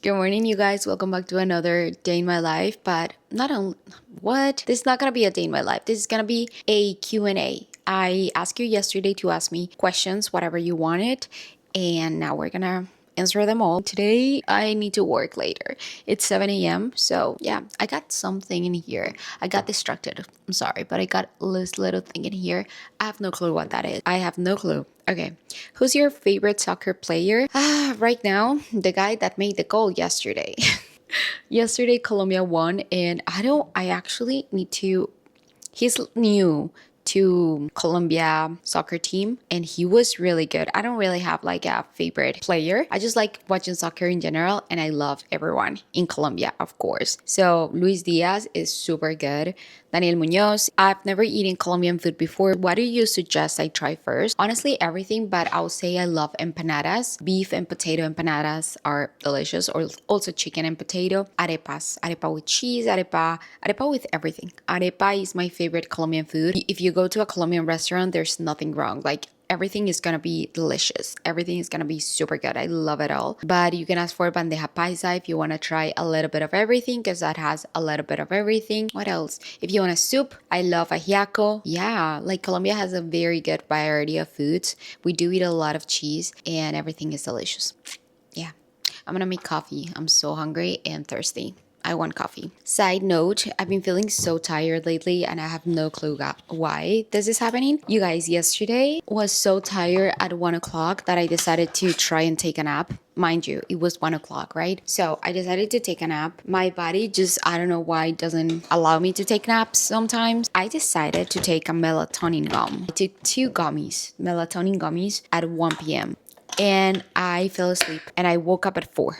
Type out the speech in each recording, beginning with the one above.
Good morning, you guys. Welcome back to another day in my life. But not on what? This is not gonna be a day in my life. This is gonna be a Q&A. I asked you yesterday to ask me questions, whatever you wanted, and now we're gonna answer them all. Today, I need to work later. It's 7 a.m. So yeah, I got something in here. I got distracted. I'm sorry, but I got this little thing in here. I have no clue what that is. I have no clue. Okay, who's your favorite soccer player? Right now, the guy that made the goal yesterday. Yesterday, Colombia won, and I actually need to. He's new to Colombia soccer team and he was really good. I don't really have like a favorite player. I just like watching soccer in general and I love everyone in Colombia, of course. So Luis Diaz is super good. Daniel Munoz. I've never eaten Colombian food before. What do you suggest I try first? Honestly, everything, but I'll say I love empanadas. Beef and potato empanadas are delicious, or also chicken and potato. Arepas. Arepa with cheese, arepa with everything. Arepa is my favorite Colombian food. If you go to a Colombian restaurant, there's nothing wrong. Like, everything is gonna be delicious. Everything is gonna be super good. I love it all. But you can ask for bandeja paisa if you want to try a little bit of everything, because that has a little bit of everything. What else? If you want a soup, I love ajiaco. Yeah, like Colombia has a very good variety of foods. We do eat a lot of cheese and everything is delicious. Yeah, I'm gonna make coffee. I'm so hungry and thirsty. I want coffee. Side note, I've been feeling so tired lately and I have no clue why this is happening. You guys, yesterday was so tired at 1 o'clock that I decided to try and take a nap. Mind you, it was 1 o'clock, right? So I decided to take a nap. My body just, I don't know why, doesn't allow me to take naps sometimes. I decided to take a melatonin gum. I took 2 gummies, melatonin gummies at 1 p.m. and I fell asleep and I woke up at 4.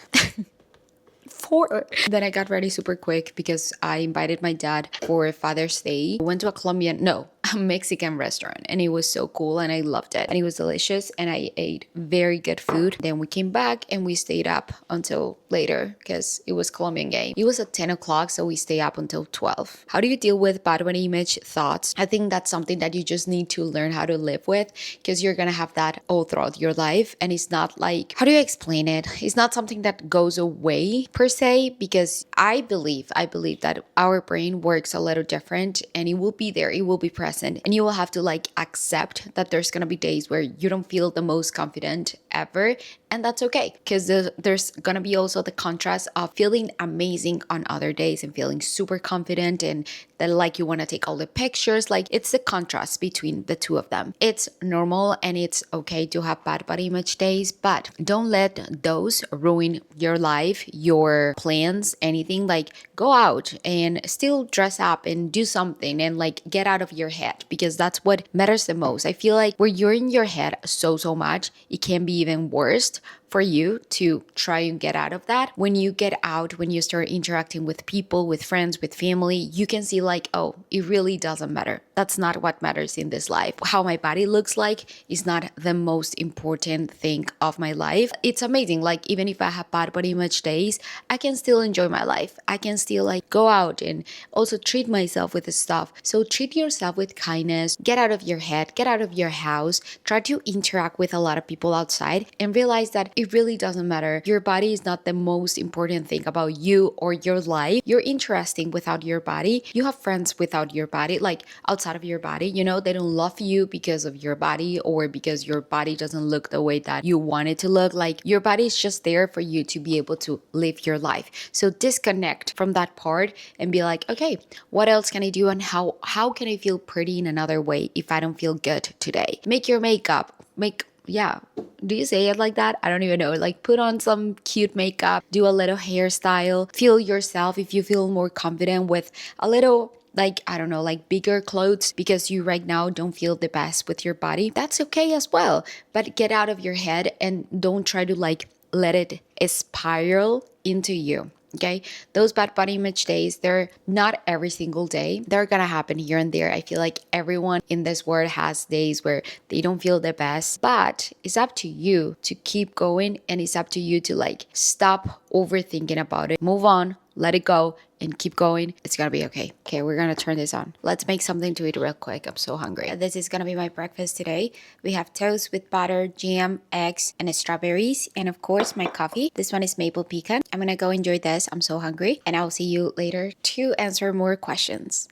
4. Then I got ready super quick because I invited my dad for Father's Day. We went to a Mexican restaurant and it was so cool and I loved it and it was delicious and I ate very good food. Then we came back and we stayed up until later because it was Colombian game. It was at 10 o'clock, so we stay up until 12. How do you deal with bad body image thoughts? I think that's something that you just need to learn how to live with because you're gonna have that all throughout your life and it's not like, how do you explain it? It's not something that goes away per se, because I believe that our brain works a little different and it will be there, it will be present, and you will have to like accept that there's gonna be days where you don't feel the most confident ever, and that's okay because there's gonna be also the contrast of feeling amazing on other days and feeling super confident and that like you want to take all the pictures. Like, it's the contrast between the two of them. It's normal and it's okay to have bad body image days, but don't let those ruin your life, your plans, anything. Like, go out and still dress up and do something and like get out of your head, because that's what matters the most. I feel like where you're in your head so much, it can be even worse for you to try and get out of that. When you get out, when you start interacting with people, with friends, with family, you can see like, oh, it really doesn't matter. That's not what matters in this life. How my body looks like is not the most important thing of my life. It's amazing. Like, even if I have bad body image days, I can still enjoy my life. I can still like go out and also treat myself with the stuff. So treat yourself with kindness, get out of your head, get out of your house, try to interact with a lot of people outside and realize that it really doesn't matter. Your body is not the most important thing about you or your life. You're interesting without your body. You have friends without your body, like outside of your body. You know, they don't love you because of your body or because your body doesn't look the way that you want it to look. Like, your body is just there for you to be able to live your life. So disconnect from that part and be like, okay, what else can I do and how can I feel pretty in another way if I don't feel good today? Make your makeup. Do you say it like that? I don't even know. Like, put on some cute makeup, do a little hairstyle, feel yourself if you feel more confident with a little, like, I don't know, like bigger clothes because you right now don't feel the best with your body. That's okay as well. But get out of your head and don't try to like let it spiral into you. Okay, those bad body image days, they're not every single day. They're gonna happen here and there. I feel like everyone in this world has days where they don't feel the best, but it's up to you to keep going and it's up to you to like stop overthinking about it. Move on, let it go, and keep going. It's gonna be okay. Okay, we're gonna turn this on. Let's make something to eat real quick. I'm so hungry. This is gonna be my breakfast today. We have toast with butter, jam, eggs, and strawberries, and of course my coffee. This one is maple pecan. I'm gonna go enjoy this. I'm so hungry, and I'll see you later to answer more questions.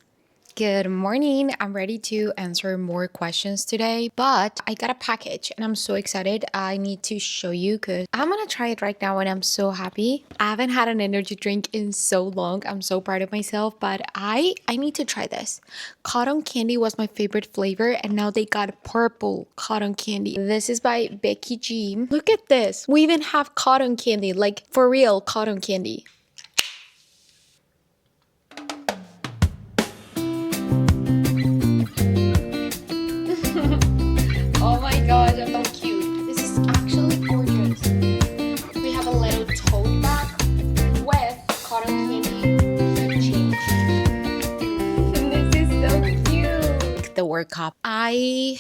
Good morning. I'm ready to answer more questions today, but I got a package and I'm so excited. I need to show you because I'm gonna try it right now and I'm so happy. I haven't had an energy drink in so long. I'm so proud of myself, but I need to try this. Cotton candy was my favorite flavor and now they got purple cotton candy. This is by Becky G. Look at this. We even have cotton candy, like for real cotton candy. Oh my gosh, that's so cute. This is actually gorgeous. We have a little tote bag with cotton candy for change. This is so cute. The World Cup. I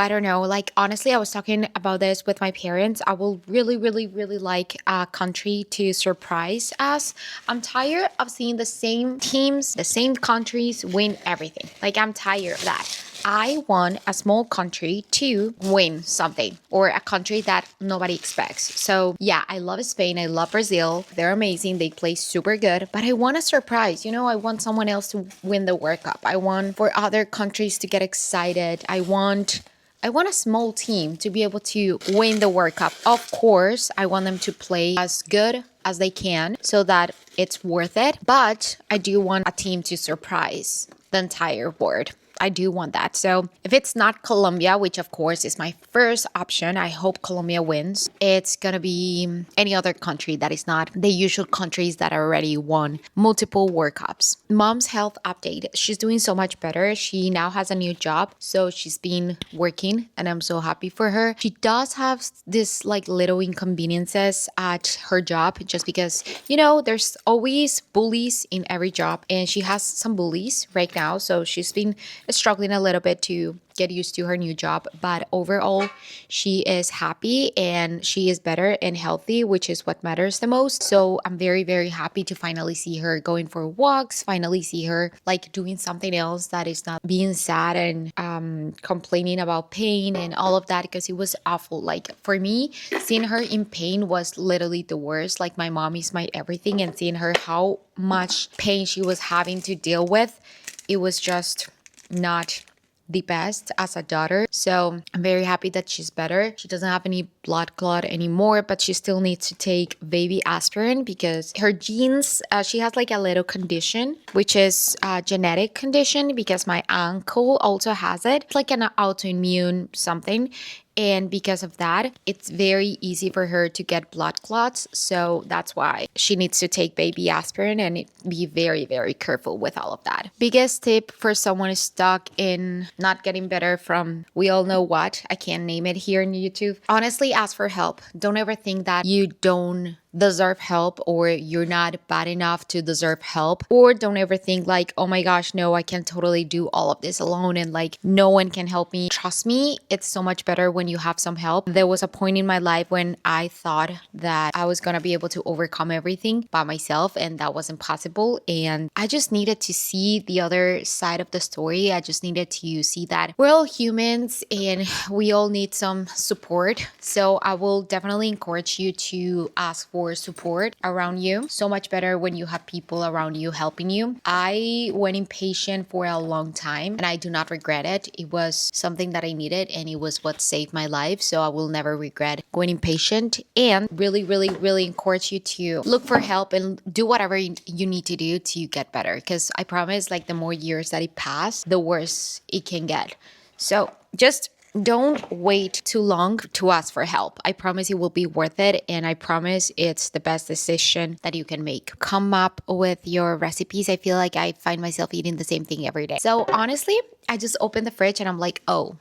don't know. Like, honestly, I was talking about this with my parents. I will really, really, really like a country to surprise us. I'm tired of seeing the same teams, the same countries win everything. Like, I'm tired of that. I want a small country to win something, or a country that nobody expects. So yeah, I love Spain. I love Brazil. They're amazing. They play super good, but I want a surprise. You know, I want someone else to win the World Cup. I want for other countries to get excited. I want a small team to be able to win the World Cup. Of course, I want them to play as good as they can so that it's worth it. But I do want a team to surprise the entire world. I do want that. So if it's not Colombia, which of course is my first option, I hope Colombia wins. It's gonna be any other country that is not the usual countries that already won multiple World Cups. Mom's health update. She's doing so much better. She now has a new job, so she's been working and I'm so happy for her. She does have this like little inconveniences at her job just because, you know, there's always bullies in every job and she has some bullies right now. So she's been struggling a little bit to get used to her new job, but overall she is happy and she is better and healthy, which is what matters the most. So I'm very, very happy to finally see her going for walks, finally see her like doing something else that is not being sad and complaining about pain and all of that, because it was awful. Like for me, seeing her in pain was literally the worst. Like my mom is my everything, and seeing her how much pain she was having to deal with, it was just not the best as a daughter. So I'm very happy that she's better. She doesn't have any blood clot anymore, but she still needs to take baby aspirin because her genes, she has like a little condition, which is a genetic condition because my uncle also has it. It's like an autoimmune something. And because of that, it's very easy for her to get blood clots. So that's why she needs to take baby aspirin and be very, very careful with all of that. Biggest tip for someone stuck in not getting better from, we all know what, I can't name it here on YouTube. Honestly, ask for help. Don't ever think that you don't deserve help or you're not bad enough to deserve help, or don't ever think like, oh my gosh, no, I can totally do all of this alone and like no one can help me. Trust me, it's so much better when you have some help. There was a point in my life when I thought that I was gonna be able to overcome everything by myself, and that wasn't possible. And I just needed to see the other side of the story. I just needed to see that we're all humans and we all need some support. So I will definitely encourage you to ask for support around you. So much better when you have people around you helping you. I went impatient for a long time and I do not regret it. It was something that I needed and it was what saved my life. So I will never regret going impatient, and really, really, really encourage you to look for help and do whatever you need to do to get better. Because I promise, like the more years that it pass, the worse it can get. So just don't wait too long to ask for help. I promise it will be worth it, and I promise it's the best decision that you can make. Come up with your recipes. I feel like I find myself eating the same thing every day. So honestly, I just opened the fridge and I'm like, oh,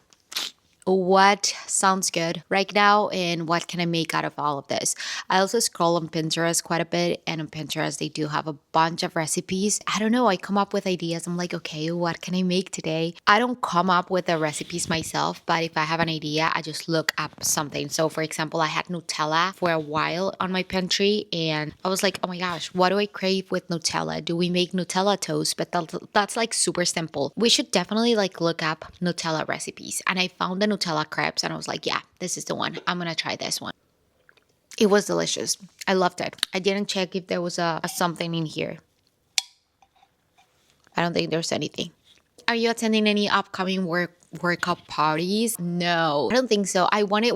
what sounds good right now and what can I make out of all of this. I also scroll on Pinterest quite a bit, and on Pinterest they do have a bunch of recipes. I don't know, I come up with ideas. I'm like, okay, what can I make today? I don't come up with the recipes myself, but if I have an idea, I just look up something. So for example, I had Nutella for a while on my pantry, and I was like, oh my gosh, what do I crave with Nutella? Do we make Nutella toast? But that's like super simple. We should definitely like look up Nutella recipes. And I found the Nutella crepes, and I was like, yeah, this is the one. I'm gonna try this one. It was delicious. I loved it. I didn't check if there was a something in here. I don't think there's anything. Are you attending any upcoming workout parties? No, I don't think so. I went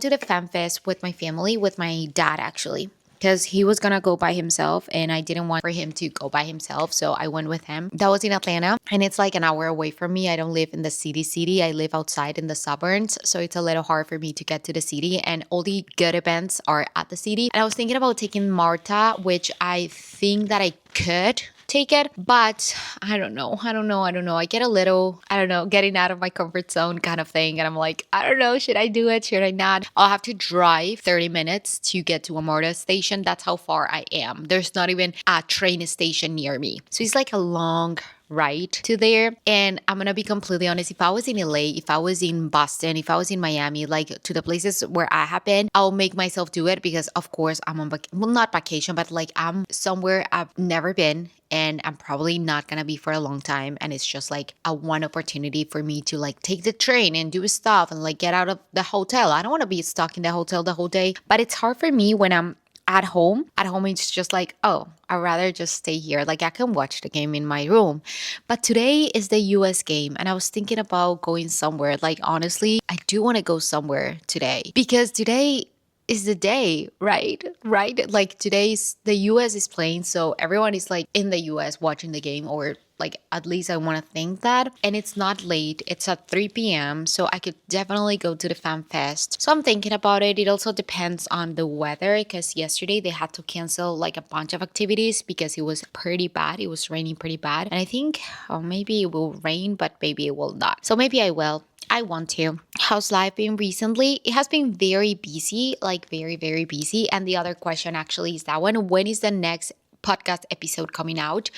to the fan fest with my family, with my dad actually, because he was gonna go by himself and I didn't want for him to go by himself, so I went with him. That was in Atlanta, and it's like an hour away from me. I don't live in the city. I live outside in the suburbs, so it's a little hard for me to get to the city, and all the good events are at the city. And I was thinking about taking Marta, which I think that I could take it, but I don't know. I get a little, getting out of my comfort zone kind of thing, and I'm like, I don't know, should I do it, should I not? I'll have to drive 30 minutes to get to a MORTA station. That's how far I am. There's not even a train station near me, so it's like a long ride to there. And I'm gonna be completely honest, if I was in LA, if I was in Boston, if I was in Miami, like to the places where I have been, I'll make myself do it, because of course I'm on not vacation, but like I'm somewhere I've never been, and I'm probably not gonna be for a long time, and it's just like a one opportunity for me to like take the train and do stuff and like get out of the hotel. I don't want to be stuck in the hotel the whole day, but it's hard for me when I'm at home. It's just like, oh, I'd rather just stay here. Like I can watch the game in my room. But today is the US game, and I was thinking about going somewhere. Like honestly, I do want to go somewhere today, because today is the day, right? Right? Like today's the US is playing, so everyone is like in the US watching the game, or like at least I want to think that. And it's not late, it's at 3 p.m., so I could definitely go to the fan fest. So I'm thinking about it. It also depends on the weather, because yesterday they had to cancel like a bunch of activities because it was pretty bad. It was raining pretty bad, and I think maybe it will rain, but maybe it will not. So maybe I will. I want to. How's life been recently? It has been very busy, like very, very busy. And the other question actually is that one, when is the next podcast episode coming out?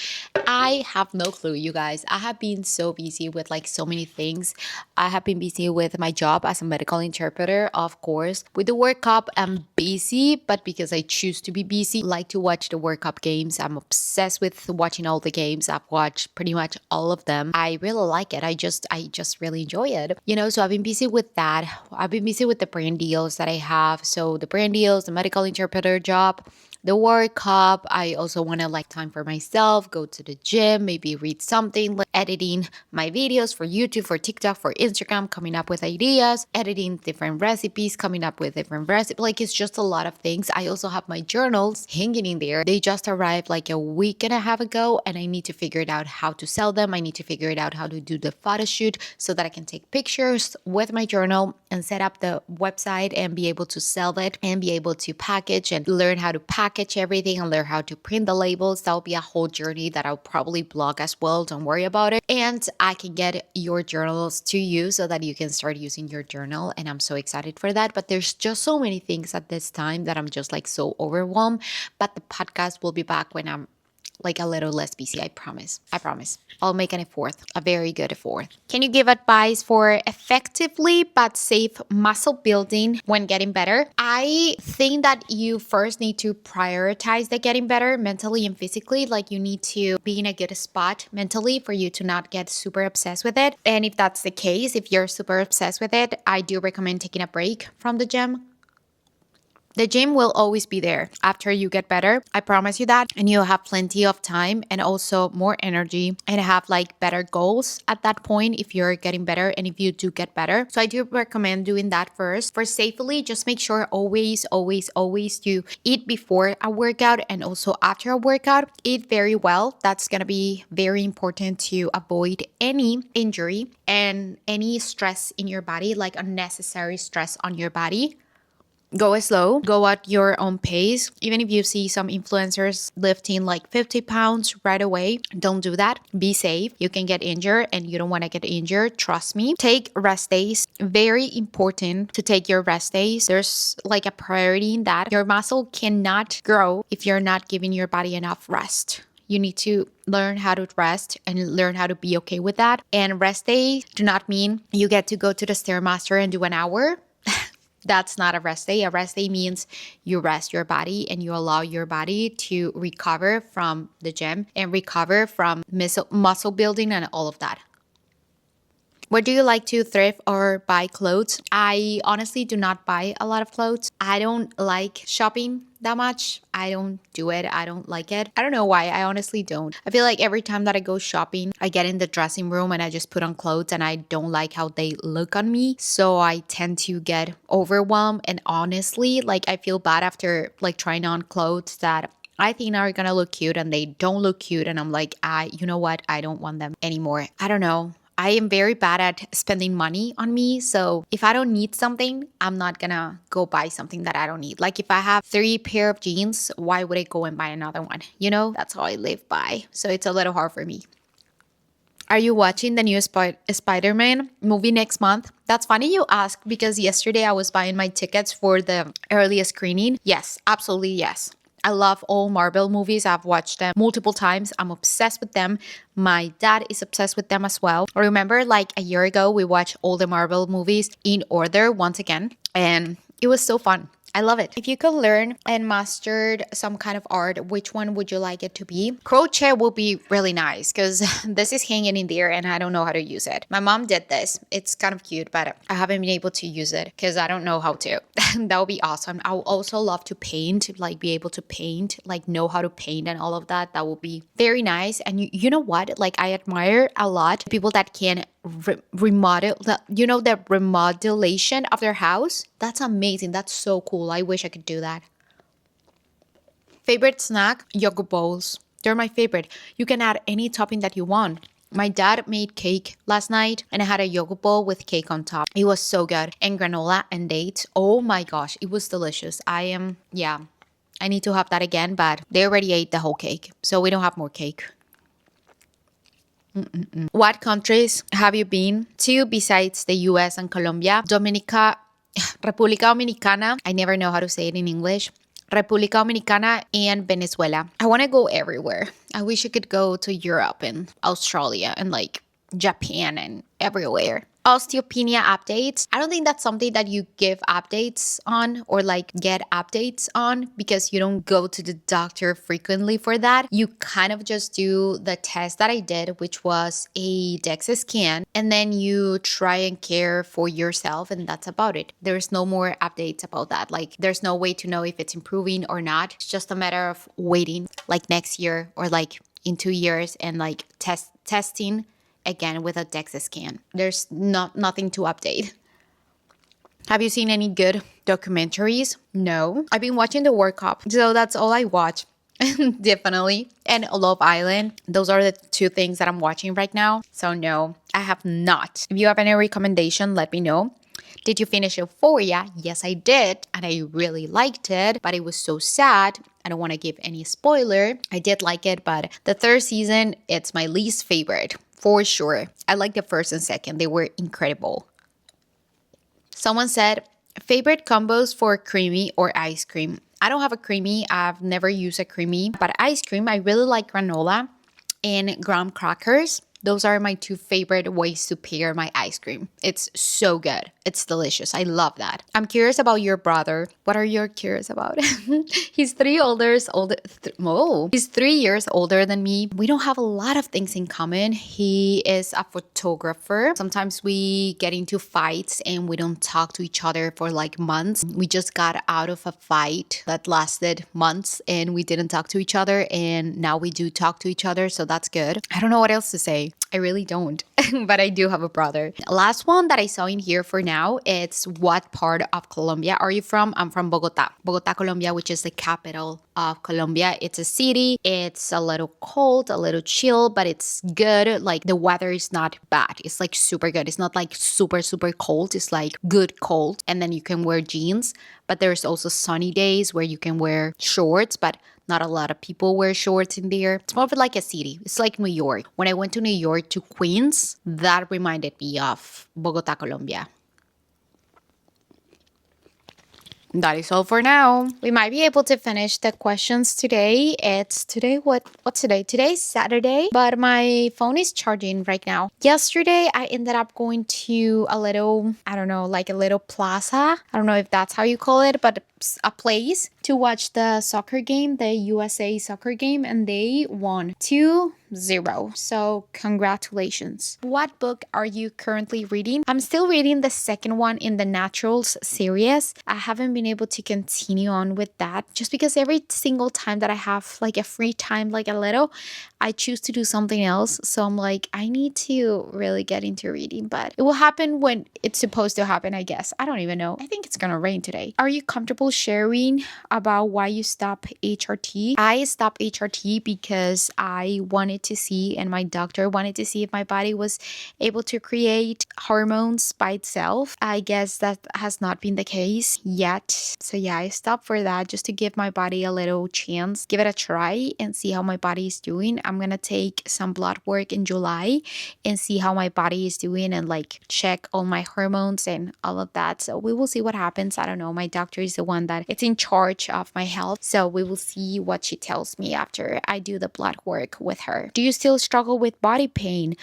I have no clue, you guys. I have been so busy with like so many things. I have been busy with my job as a medical interpreter, of course. With the World Cup, I'm busy, but because I choose to be busy, I like to watch the World Cup games. I'm obsessed with watching all the games. I've watched pretty much all of them. I really like it. I just really enjoy it. So I've been busy with that. I've been busy with the brand deals that I have. So the brand deals, the medical interpreter job, the World Cup. I also want to like time for myself, go to the gym, maybe read something, like editing my videos for YouTube, for TikTok, for Instagram, coming up with ideas, editing different recipes, coming up with different recipes. Like it's just a lot of things. I also have my journals hanging in there. They just arrived like a week and a half ago, and I need to figure it out how to sell them. I need to figure it out how to do the photo shoot so that I can take pictures with my journal and set up the website and be able to sell it and be able to package and learn how to package everything and learn how to print the labels. That'll be a whole journey that I'll probably blog as well. Don't worry about it. And I can get your journals to you so that you can start using your journal. And I'm so excited for that. But there's just so many things at this time that I'm just like so overwhelmed. But the podcast will be back when I'm like a little less busy. I promise. I'll make an effort, a very good effort. Can you give advice for effectively but safe muscle building when getting better? I think that you first need to prioritize the getting better mentally and physically. Like you need to be in a good spot mentally for you to not get super obsessed with it. And if that's the case, if you're super obsessed with it, I do recommend taking a break from the gym. The gym will always be there after you get better. I promise you that. And you'll have plenty of time and also more energy and have like better goals at that point if you're getting better and if you do get better. So I do recommend doing that first. For safely, just make sure always to eat before a workout and also after a workout. Eat very well. That's going to be very important to avoid any injury and any stress in your body, like unnecessary stress on your body. go slow, go at your own pace. Even if you see some influencers lifting like 50 pounds right away, don't do that. Be safe. You can get injured and you don't want to get injured. Trust me. Take rest days. Very important to take your rest days. There's like a priority in that. Your muscle cannot grow if you're not giving your body enough rest. You need to learn how to rest and learn how to be okay with that. And rest days do not mean you get to go to the Stairmaster and do an hour. That's not a rest day. A rest day means you rest your body and you allow your body to recover from the gym and recover from muscle building and all of that. Where do you like to thrift or buy clothes? I honestly do not buy a lot of clothes. I don't like shopping that much. I don't do it. I don't like it. I don't know why. I honestly don't. I feel like every time that I go shopping, I get in the dressing room and I just put on clothes and I don't like how they look on me. So I tend to get overwhelmed. And honestly, like I feel bad after like trying on clothes that I think are gonna look cute and they don't look cute. And I'm like, you know what? I don't want them anymore. I don't know. I am very bad at spending money on me. So if I don't need something, I'm not gonna go buy something that I don't need. Like if I have 3 pair of jeans, why would I go and buy another one? You know, that's how I live by. So it's a little hard for me. Are you watching the new Spider-Man movie next month? That's funny you ask because yesterday I was buying my tickets for the earliest screening. Yes, absolutely yes. I love all Marvel movies. I've watched them multiple times. I'm obsessed with them. My dad is obsessed with them as well. I remember like a year ago, we watched all the Marvel movies in order once again, and it was so fun. I love it. If you could learn and master some kind of art, which one would you like it to be? Crochet will be really nice because this is hanging in there and I don't know how to use it. My mom did this. It's kind of cute, but I haven't been able to use it because I don't know how to. That would be awesome. I would also love to paint, like be able to paint, like know how to paint and all of that. That would be very nice. And you know what? Like I admire a lot people that can remodel, the remodelation of their house. That's amazing. That's so cool. I wish I could do that. Favorite snack? Yogurt bowls. They're my favorite. You can add any topping that you want. My dad made cake last night and I had a yogurt bowl with cake on top. It was so good. And granola and dates. Oh my gosh, it was delicious. I need to have that again, but they already ate the whole cake. So we don't have more cake. What countries have you been to besides the US and Colombia? República Dominicana. I never know how to say it in English. República Dominicana and Venezuela. I want to go everywhere. I wish I could go to Europe and Australia and like Japan and everywhere. Osteopenia updates. I don't think that's something that you give updates on or like get updates on because you don't go to the doctor frequently for that. You kind of just do the test that I did, which was a DEXA scan, and then you try and care for yourself, and that's about it. There's no more updates about that. Like there's no way to know if it's improving or not. It's just a matter of waiting like next year or like in 2 years and like testing again with a DEXA scan. There's nothing to update. Have you seen any good documentaries? No. I've been watching the World Cup, so that's all I watch. Definitely. And Love Island. Those are the 2 things that I'm watching right now. So no, I have not. If you have any recommendation, let me know. Did you finish Euphoria? Yes, I did. And I really liked it, but it was so sad. I don't want to give any spoiler. I did like it, but the 3rd season, it's my least favorite. For sure. I like the 1st and 2nd. They were incredible. Someone said, favorite combos for creamy or ice cream? I don't have a creamy. I've never used a creamy. But ice cream, I really like granola and graham crackers. Those are my 2 favorite ways to pair my ice cream. It's so good. It's delicious. I love that. I'm curious about your brother. What are you curious about? He's 3 years older than me. We don't have a lot of things in common. He is a photographer. Sometimes we get into fights and we don't talk to each other for like months. We just got out of a fight that lasted months and we didn't talk to each other, and now we do talk to each other, so that's good. I don't know what else to say. I really don't, but I do have a brother. Last one that I saw in here for now, it's what part of Colombia are you from? I'm from Bogota. Bogota, Colombia, which is the capital of Colombia. It's a city. It's a little cold, a little chill, but it's good. Like the weather is not bad. It's like super good. It's not like super, super cold. It's like good cold. And then you can wear jeans, but there's also sunny days where you can wear shorts, but not a lot of people wear shorts in there. It's more of like a city. It's like New York. When I went to New York to Queens, that reminded me of Bogota, Colombia. That is all for now. We might be able to finish the questions today. It's today, what's today? Today's Saturday, but my phone is charging right now. Yesterday, I ended up going to a little, I don't know, like a little plaza. I don't know if that's how you call it, but a place to watch the soccer game, the USA soccer game, and they won 2-0. So congratulations. What book are you currently reading? I'm still reading the second one in the Naturals series. I haven't been able to continue on with that just because every single time that I have like a free time, like a little, I choose to do something else. So I'm like, I need to really get into reading, but it will happen when it's supposed to happen, I guess. I don't even know. I think it's gonna rain today. Are you comfortable sharing about why you stopped HRT? I stopped HRT because I wanted to see, and my doctor wanted to see if my body was able to create hormones by itself. I guess that has not been the case yet. So yeah, I stopped for that just to give my body a little chance, give it a try and see how my body is doing. I'm gonna take some blood work in July and see how my body is doing and like check all my hormones and all of that. So we will see what happens. I don't know. My doctor is the one that it's in charge of my health. So we will see what she tells me after I do the blood work with her. Do you still struggle with body pain?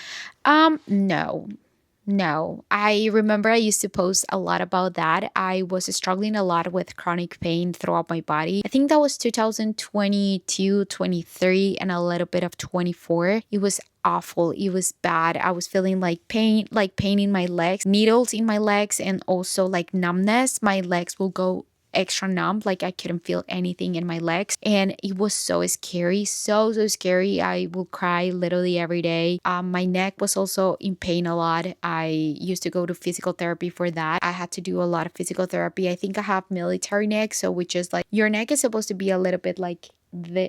No, I remember I used to post a lot about that. I was struggling a lot with chronic pain throughout my body. I think that was 2022, 23, and a little bit of 24. It was awful. It was bad. I was feeling like pain in my legs, needles in my legs, and also like numbness. My legs will go extra numb, like I couldn't feel anything in my legs, and it was so scary, so scary. I will cry literally every day. My neck was also in pain a lot. I used to go to physical therapy for that. I had to do a lot of physical therapy. I think I have military neck, so which is like your neck is supposed to be a little bit like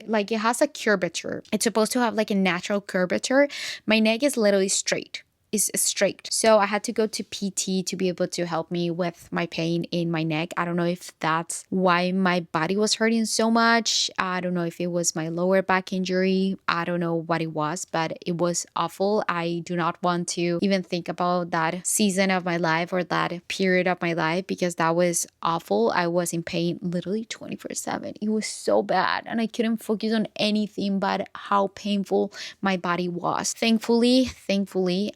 like it has a curvature. It's supposed to have like a natural curvature. My neck is literally straight. Is straight. So I had to go to PT to be able to help me with my pain in my neck. I don't know if that's why my body was hurting so much. I don't know if it was my lower back injury. I don't know what it was, but it was awful. I do not want to even think about that season of my life or that period of my life because that was awful. I was in pain literally 24/7. It was so bad and I couldn't focus on anything but how painful my body was. Thankfully,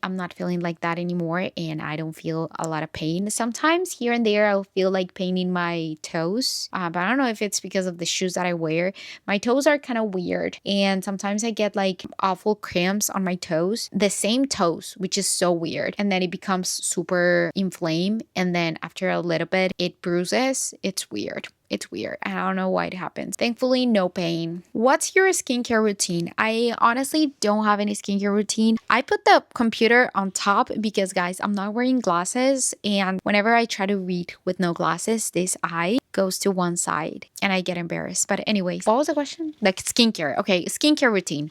I'm not feeling like that anymore and I don't feel a lot of pain. Sometimes here and there I'll feel like pain in my toes, but I don't know if it's because of the shoes that I wear. My toes are kind of weird and sometimes I get like awful cramps on my toes, the same toes, which is so weird, and then it becomes super inflamed and then after a little bit it bruises. It's weird. It's weird. I don't know why it happens. Thankfully, no pain. What's your skincare routine? I honestly don't have any skincare routine. I put the computer on top because, guys, I'm not wearing glasses. And whenever I try to read with no glasses, this eye goes to one side and I get embarrassed. But anyways, what was the question? Like skincare. Okay, skincare routine.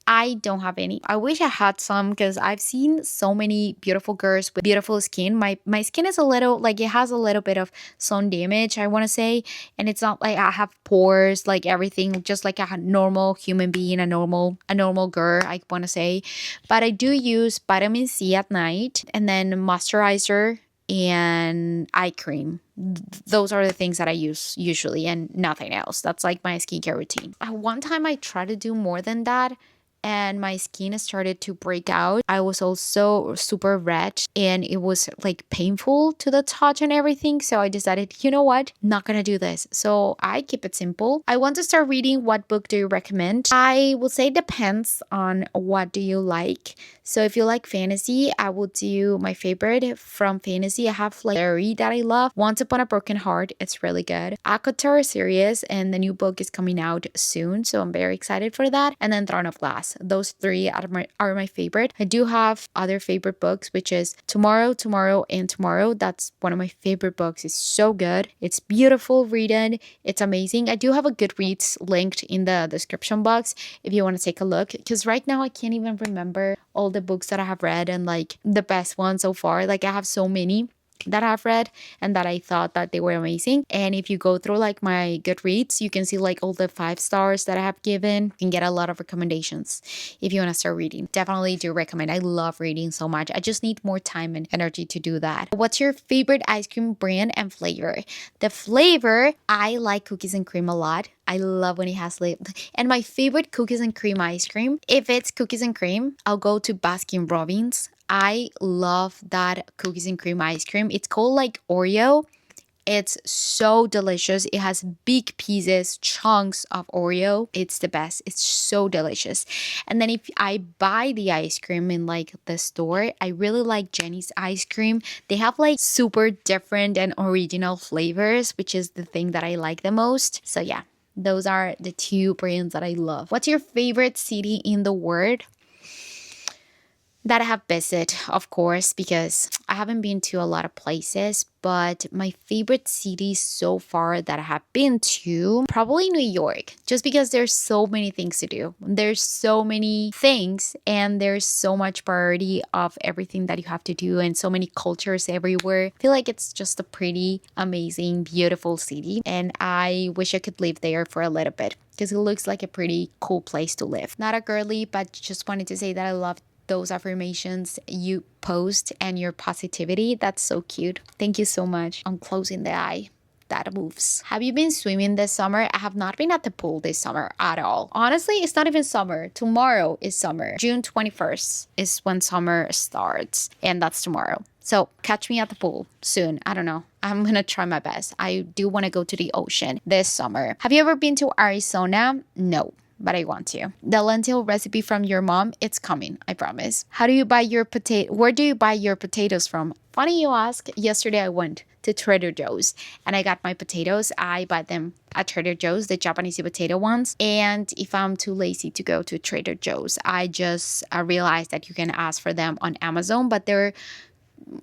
I don't have any. I wish I had some because I've seen so many beautiful girls with beautiful skin. My skin is a little like it has a little bit of sun damage, I want to say, and it's not like I have pores like everything, just like a normal human being, a normal girl, I want to say. But I do use vitamin C at night and then moisturizer and eye cream. Those are the things that I use usually and nothing else. That's like my skincare routine. One time I tried to do more than that and my skin started to break out. I was also super red and it was like painful to the touch and everything. So I decided, you know what? Not gonna do this. So I keep it simple. I want to start reading. What book do you recommend? I will say depends on what do you like. So if you like fantasy, I will do my favorite from fantasy. I have like Larry that I love. Once Upon a Broken Heart. It's really good. Akatar series and the new book is coming out soon. So I'm very excited for that. And then Throne of Glass. books. Those three are my favorite. I do have other favorite books, which is Tomorrow, Tomorrow, and Tomorrow. That's one of my favorite books. It's so good. It's beautiful reading. It's amazing. I do have a Goodreads linked in the description box if you want to take a look, because right now I can't even remember all the books that I have read and like the best ones so far. Like I have so many that I've read and that I thought that they were amazing. And if you go through like my Goodreads, you can see like all the 5 stars that I have given. You can get a lot of recommendations if you want to start reading. Definitely do recommend. I love reading so much. I just need more time and energy to do that. What's your favorite ice cream brand and flavor? The flavor, I like cookies and cream a lot. I love when it has and my favorite cookies and cream ice cream, if it's cookies and cream, I'll go to Baskin Robbins. I love that cookies and cream ice cream. It's called like Oreo. It's so delicious. It has big pieces, chunks of Oreo. It's the best. It's so delicious. And then if I buy the ice cream in like the store, I really like Jenny's ice cream. They have like super different and original flavors, which is the thing that I like the most. So yeah, those are the 2 brands that I love. What's your favorite city in the world? That I have visited, of course, because I haven't been to a lot of places, but my favorite city so far that I have been to, probably New York, just because there's so many things to do. There's so many things and there's so much variety of everything that you have to do and so many cultures everywhere. I feel like it's just a pretty amazing, beautiful city, and I wish I could live there for a little bit because it looks like a pretty cool place to live. Not a girly, but just wanted to say that I love those affirmations you post and your positivity. That's so cute. Thank you so much. I'm closing the eye. That moves. Have you been swimming this summer? I have not been at the pool this summer at all. Honestly, it's not even summer. Tomorrow is summer. June 21st is when summer starts, and that's tomorrow. So catch me at the pool soon. I don't know. I'm gonna try my best. I do want to go to the ocean this summer. Have you ever been to Arizona? No, but I want to. The lentil recipe from your mom, it's coming, I promise. How do you buy your where do you buy your potatoes from? Funny you ask. Yesterday I went to Trader Joe's and I got my potatoes. I bought them at Trader Joe's, the Japanese potato ones. And if I'm too lazy to go to Trader Joe's, I just realized that you can ask for them on Amazon, but they're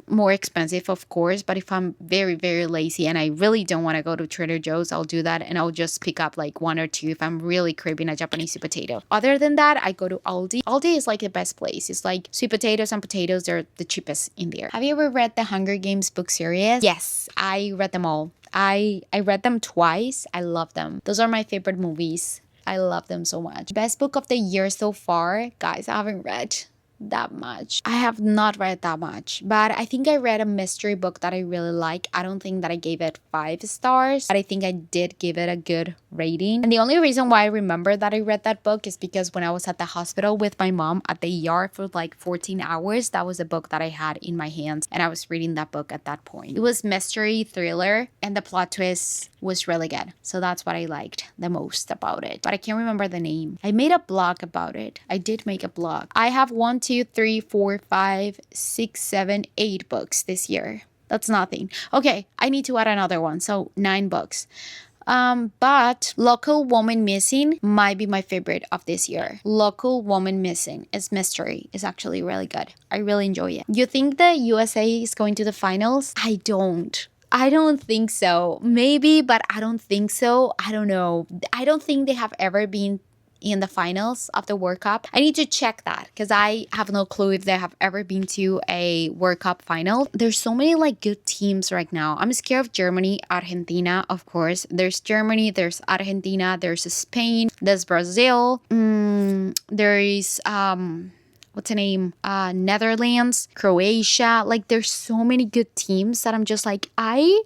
more expensive, of course. But if I'm very, very lazy and I really don't want to go to Trader Joe's, I'll do that and I'll just pick up like 1 or 2 if I'm really craving a Japanese potato. Other than that, I go to Aldi. Aldi is like the best place. It's like sweet potatoes and potatoes. They're the cheapest in there. Have you ever read the Hunger Games book series? Yes, I read them all. I read them twice. I love them. Those are my favorite movies. I love them so much. Best book of the year so far? Guys, I haven't read that much. I have not read that much, but I think I read a mystery book that I really like. I don't think that I gave it 5 stars, but I think I did give it a good rating. And the only reason why I remember that I read that book is because when I was at the hospital with my mom at the ER for like 14 hours, that was a book that I had in my hands and I was reading that book at that point. It was mystery thriller and the plot twist was really good. So that's what I liked the most about it. But I can't remember the name. I made a blog about it. I did make a blog. I have 1, 2, 3, 4, 5, 6, 7, 8 books this year. That's nothing. Okay, I need to add another one. So 9 books. But Local Woman Missing might be my favorite of this year. Local Woman Missing is mystery. It's actually really good. I really enjoy it. You think the USA is going to the finals? I don't think so. Maybe, but I don't think so. I don't know. I don't think they have ever been in the finals of the World Cup. I need to check that because I have no clue if they have ever been to a World Cup final. There's so many like good teams right now. I'm scared of Germany, Argentina, of course. There's Germany, there's Argentina, there's Spain, there's Brazil. There is what's the name? Netherlands, Croatia. Like there's so many good teams that I'm just like, I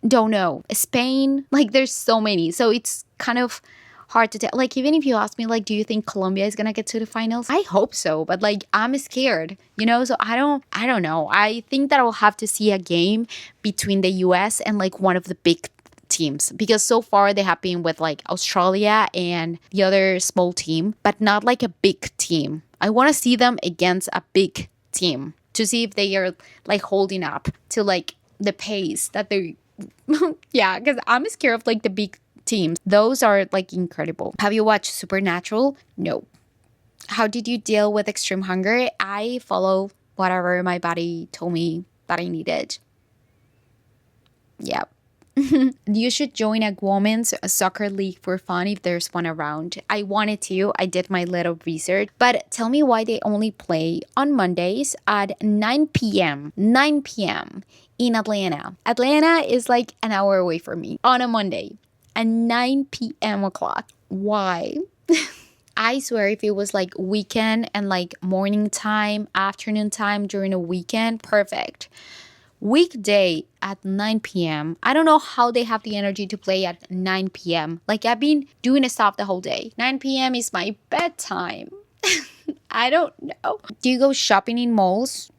don't know. Spain, like there's so many. So it's kind of hard to tell. Like even if you ask me, like, do you think Colombia is gonna get to the finals? I hope so, but like I'm scared, you know. So I don't know. I think that I'll have to see a game between the US and like one of the big teams, because so far they have been with like Australia and the other small team, but not like a big team. I want to see them against a big team to see if they are like holding up to like the pace that they yeah, because I'm scared of like the big teams. Those are like incredible. Have you watched Supernatural? No. How did you deal with extreme hunger? I follow whatever my body told me that I needed. Yeah. You should join a women's soccer league for fun if there's one around. I wanted to. I did my little research. But tell me why they only play on Mondays at 9 p.m. 9 p.m. in Atlanta. Atlanta is like an hour away from me on a Monday at 9 p.m. o'clock. Why? I swear if it was like weekend and like morning time, afternoon time during a weekend, perfect. Weekday at 9 p.m. I don't know how they have the energy to play at 9 p.m. Like I've been doing stuff the whole day. 9 p.m. is my bedtime. I don't know. Do you go shopping in malls?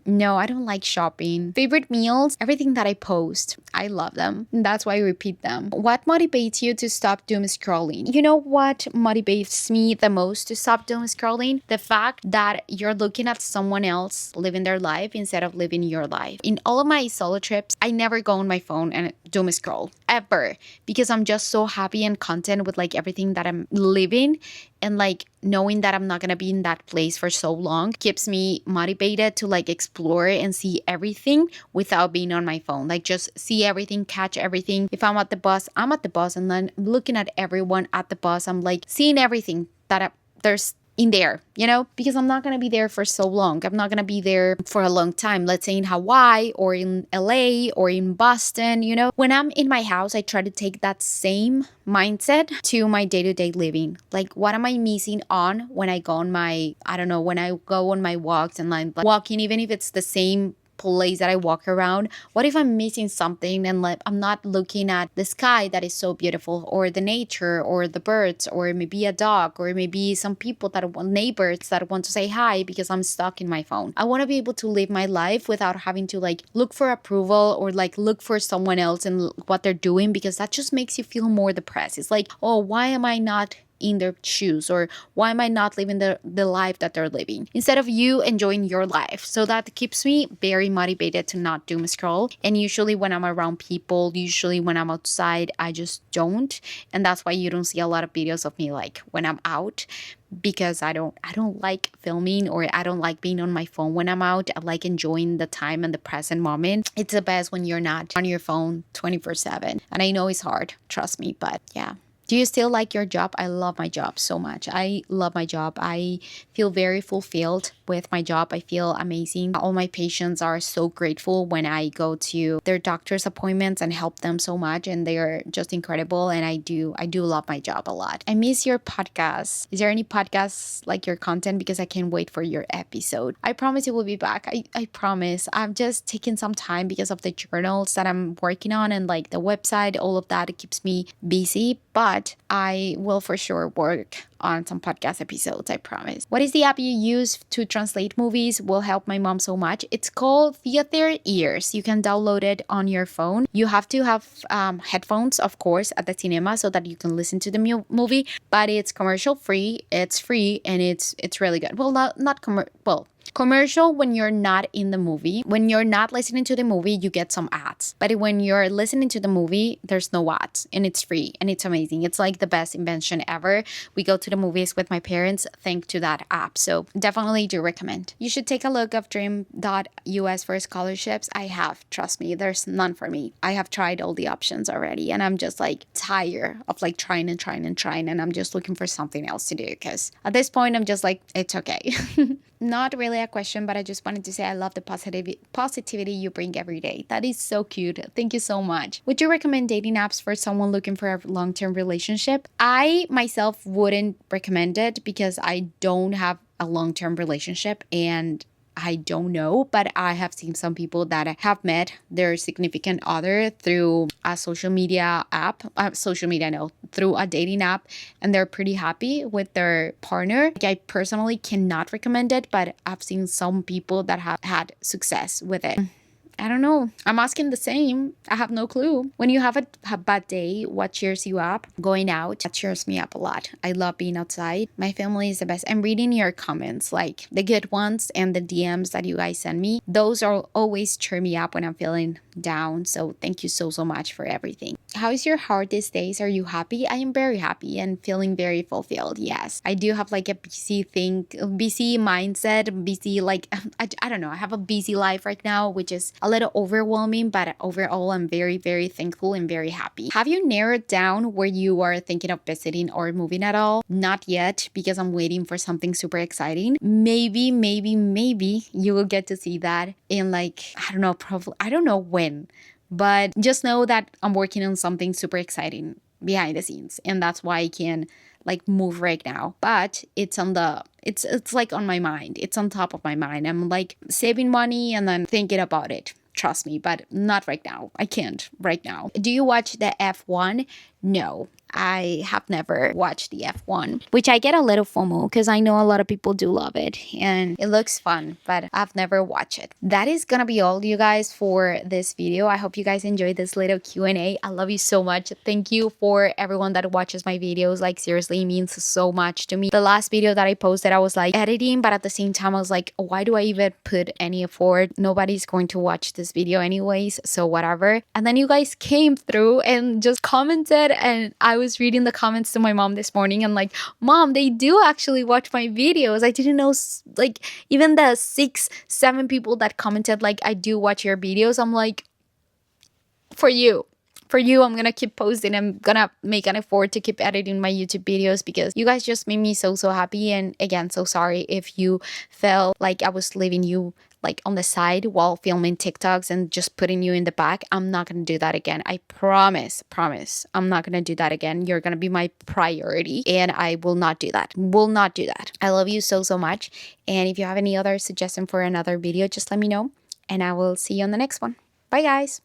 No, I don't like shopping. Favorite meals? Everything that I post. I love them. That's why I repeat them. What motivates you to stop doom scrolling? You know what motivates me the most to stop doom scrolling? The fact that you're looking at someone else living their life instead of living your life. In all of my solo trips, I never go on my phone and doom scroll. Ever. Because I'm just so happy and content with like everything that I'm living. And like knowing that I'm not gonna be in that place for so long keeps me motivated to like explore and see everything without being on my phone. Like just see everything, catch everything. If I'm at the bus, I'm at the bus, and then looking at everyone at the bus, I'm like seeing everything that there's in there, you know, because I'm not going to be there for so long. I'm not going to be there for a long time. Let's say in Hawaii or in LA or in Boston, you know, when I'm in my house, I try to take that same mindset to my day-to-day living. Like, what am I missing on when I go on my, I don't know, when I go on my walks and like walking, even if it's the same place that I walk around. What if I'm missing something and like I'm not looking at the sky that is so beautiful, or the nature, or the birds, or maybe a dog, or maybe some people that want, neighbors that want to say hi, because I'm stuck in my phone. I want to be able to live my life without having to like look for approval or like look for someone else and what they're doing, because that just makes you feel more depressed. It's like, oh, why am I not in their shoes, or why am I not living the life that they're living, instead of you enjoying your life? So that keeps me very motivated to not doom scroll. And usually when I'm around people, usually when I'm outside, I just don't. And that's why you don't see a lot of videos of me like when I'm out, because I don't like filming, or I don't like being on my phone when I'm out. I like enjoying the time and the present moment. It's the best when you're not on your phone 24/7. And I know it's hard, trust me, but yeah. Do you still like your job? I love my job so much. I love my job. I feel very fulfilled with my job. I feel amazing. All my patients are so grateful when I go to their doctor's appointments and help them so much, and they are just incredible. And I do love my job a lot. I miss your podcast. Is there any podcasts like your content? Because I can't wait for your episode. I promise it will be back. I promise. I'm just taking some time because of the journals that I'm working on, and like the website, all of that. It keeps me busy, but I will for sure work on some podcast episodes, I promise. What is the app you use to translate movies? Will help my mom so much. It's called Theater Ears. You can download it on your phone. You have to have headphones, of course, at the cinema so that you can listen to the movie, but it's commercial free. It's free, and it's really good. Well, not commercial when you're not in the movie. When you're not listening to the movie, you get some ads. But when you're listening to the movie, there's no ads, and it's free, and it's amazing. It's like the best invention ever. We go to the movies with my parents thanks to that app. So definitely do recommend. You should take a look of dream.us for scholarships. I have, trust me, there's none for me. I have tried all the options already, and I'm just like tired of like trying, and I'm just looking for something else to do, because at this point I'm just like, it's okay. Not really a question, but I just wanted to say I love the positivity you bring every day. That is so cute. Thank you so much. Would you recommend dating apps for someone looking for a long-term relationship? I myself wouldn't recommend it because I don't have a long-term relationship, and I don't know, but I have seen some people that have met their significant other through a through a dating app, and they're pretty happy with their partner. I personally cannot recommend it, but I've seen some people that have had success with it. I don't know. I'm asking the same. I have no clue. When you have a bad day, what cheers you up? Going out, that cheers me up a lot. I love being outside. My family is the best. I'm reading your comments, like the good ones and the DMs that you guys send me. Those are always cheer me up when I'm feeling down. So thank you so much for everything. How is your heart these days? Are you happy? I am very happy and feeling very fulfilled. Yes, I do have like a busy mindset, busy like I don't know. I have a busy life right now, which is a little overwhelming, but overall I'm very thankful and very happy. Have you narrowed down where you are thinking of visiting or moving at all? Not yet, because I'm waiting for something super exciting. Maybe you will get to see that in like, I don't know, probably, I don't know when, but just know that I'm working on something super exciting behind the scenes, and that's why I can like move right now. But it's like on my mind. It's on top of my mind. I'm like saving money and then thinking about it. Trust me, but not right now. I can't right now. Do you watch the F1? No, I have never watched the F1, which I get a little FOMO because I know a lot of people do love it and it looks fun, but I've never watched it. That is gonna be all, you guys, for this video. I hope you guys enjoyed this little Q&A. I love you so much. Thank you for everyone that watches my videos. Like, seriously, it means so much to me. The last video that I posted, I was like editing, but at the same time I was like, why do I even put any effort? Nobody's going to watch this video anyways, so whatever. And then you guys came through and just commented, and I was reading the comments to my mom this morning and like, Mom, they do actually watch my videos. I didn't know, like, even the 6-7 people that commented like, I do watch your videos. I'm like, for you, I'm gonna keep posting. I'm gonna make an effort to keep editing my YouTube videos because you guys just made me so happy. And again, so sorry if you felt like I was leaving you like on the side while filming TikToks and just putting you in the back. I'm not gonna do that again. I promise. I'm not gonna do that again. You're gonna be my priority and I will not do that. I love you so much. And if you have any other suggestion for another video, just let me know and I will see you on the next one. Bye guys.